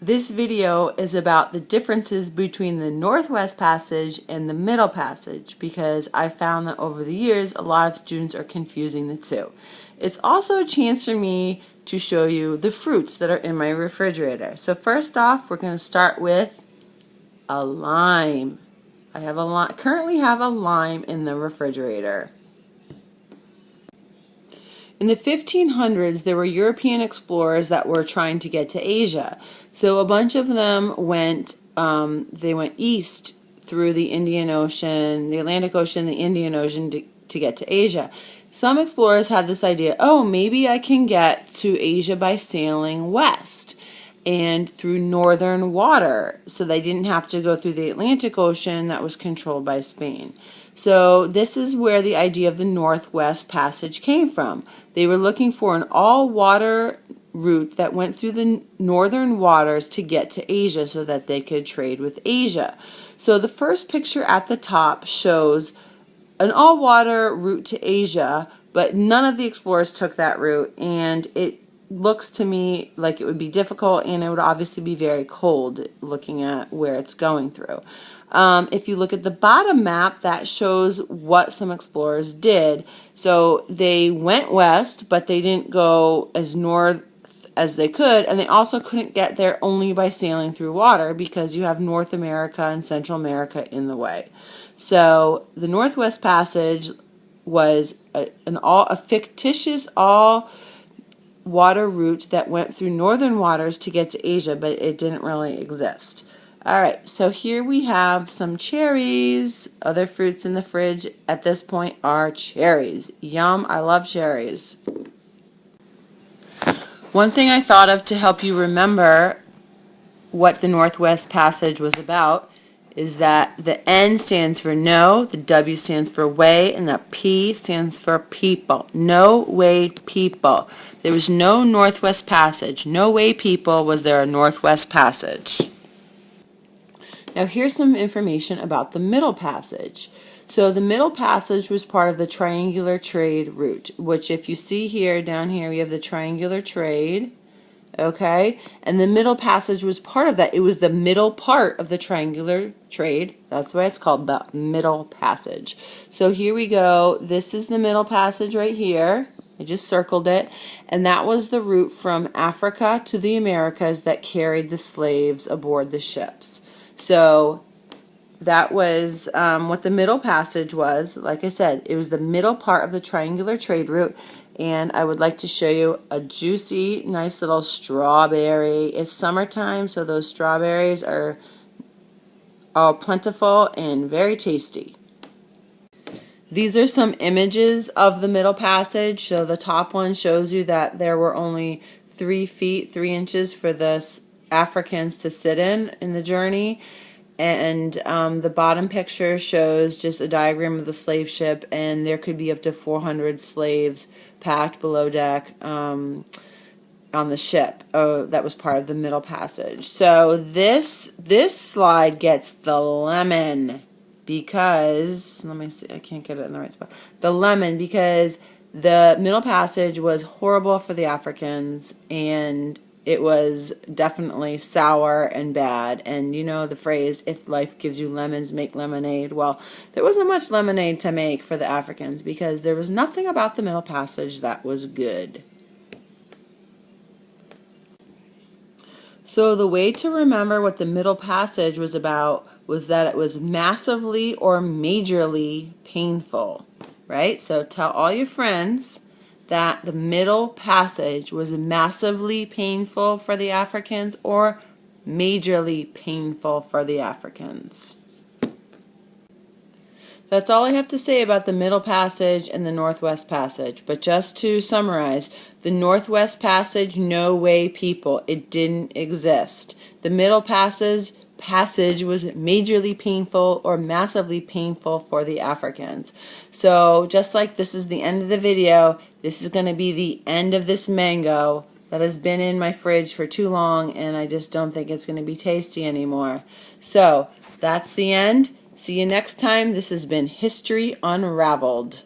This video is about the differences between the Northwest Passage and the Middle Passage because I found that over the years a lot of students are confusing the two. It's also a chance for me to show you the fruits that are in my refrigerator. So first off, we're going to start with a lime. I currently have a lime in the refrigerator. In the 1500s, there were European explorers that were trying to get to Asia. So a bunch of them went east through the Indian Ocean, the Atlantic Ocean, the Indian Ocean to get to Asia. Some explorers had this idea, oh, maybe I can get to Asia by sailing west and through northern water, so they didn't have to go through the Atlantic Ocean that was controlled by Spain. So this is where the idea of the Northwest Passage came from. They were looking for an all-water route that went through the northern waters to get to Asia so that they could trade with Asia. So the first picture at the top shows an all-water route to Asia, but none of the explorers took that route, and it looks to me like it would be difficult, and it would obviously be very cold looking at where it's going through. If you look at the bottom map, that shows what some explorers did. So they went west, but they didn't go as north as they could, and they also couldn't get there only by sailing through water because you have North America and Central America in the way. So the Northwest Passage was a fictitious all-water route that went through northern waters to get to Asia, but it didn't really exist. Alright, so here we have some cherries. Other fruits in the fridge at this point are cherries. Yum, I love cherries. One thing I thought of to help you remember what the Northwest Passage was about is that the N stands for no, the W stands for way, and the P stands for people. No way people. There was no Northwest Passage. No way people was there a Northwest Passage. Now here's some information about the Middle Passage. So the Middle Passage was part of the triangular trade route, which if you see here, down here, we have the triangular trade, okay? And the Middle Passage was part of that. It was the middle part of the triangular trade. That's why it's called the Middle Passage. So here we go. This is the Middle Passage right here. I just circled it. And that was the route from Africa to the Americas that carried the slaves aboard the ships. So that was what the Middle Passage was. Like I said, it was the middle part of the triangular trade route. And I would like to show you a juicy, nice little strawberry. It's summertime, so those strawberries are all plentiful and very tasty. These are some images of the Middle Passage. So the top one shows you that there were only 3 feet, 3 inches for the Africans to sit in the journey. And the bottom picture shows just a diagram of the slave ship, and there could be up to 400 slaves packed below deck on the ship. Oh, that was part of the Middle Passage. So this slide gets the lemon because, let me see, I can't get it in the right spot. The lemon because the Middle Passage was horrible for the Africans, and it was definitely sour and bad. And you know the phrase, if life gives you lemons, make lemonade. Well, there wasn't much lemonade to make for the Africans because there was nothing about the Middle Passage that was good. So the way to remember what the Middle Passage was about was that it was massively or majorly painful, right? So tell all your friends that the Middle Passage was massively painful for the Africans or majorly painful for the Africans. That's all I have to say about the Middle Passage and the Northwest Passage. But just to summarize, the Northwest Passage, no way people. It didn't exist. The Middle Passage was majorly painful or massively painful for the Africans. So just like this is the end of the video, this is going to be the end of this mango that has been in my fridge for too long, and I just don't think it's going to be tasty anymore. So that's the end. See you next time. This has been History Unraveled.